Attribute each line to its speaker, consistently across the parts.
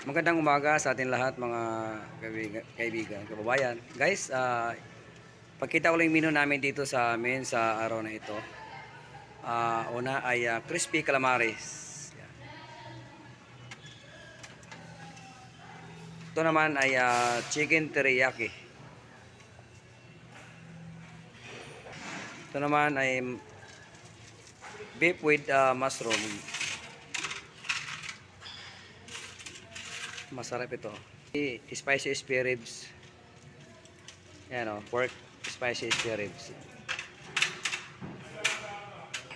Speaker 1: Magandang umaga sa atin lahat mga kaibigan, kababayan. Guys, pagkita ko lang yung menu namin dito sa amin sa araw na ito. Una ay crispy calamares. Yan. Ito naman ay chicken teriyaki. Ito naman ay beef with mushroom. Masarap ito. Spicy spare ribs. Yan o, pork spicy spare ribs.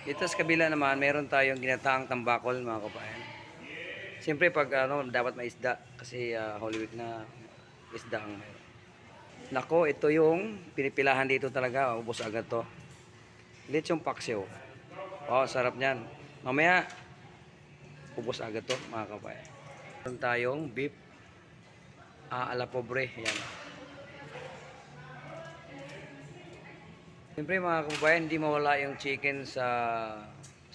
Speaker 1: Dito sa kabila naman, meron tayong ginataang tambakol mga kabayan. Siyempre pag dapat may isda kasi Holy Week na isda ang meron. Nako, ito yung pinipilahan dito talaga. Ubos agad to. Lechong paksiw. Oh, sarap niyan. Mamaya, ubos agad to mga kabayan. Meron tayong beef ala pobre. Yan. Siyempre mga kababayan, hindi mawala yung chicken sa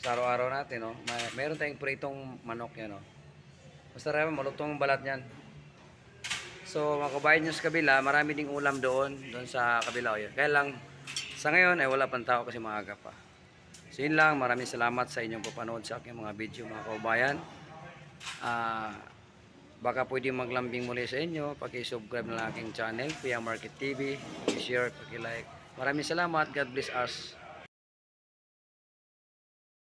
Speaker 1: araw-araw natin. No? Meron tayong pritong manok yan. No? Masarap, malutong balat yan. So mga kababayan nyo sa kabila, marami ding ulam doon sa kabila. Yun. Kaya lang, sa ngayon ay wala pang tao kasi maaga pa. So yun lang, maraming salamat sa inyong papanood sa aking mga video mga kababayan. Baka pwede maglambing muli sa inyo. Paki-subscribe na lang aking channel, Kuya Market TV. Paki-share, paki-like. Maraming salamat. God bless us.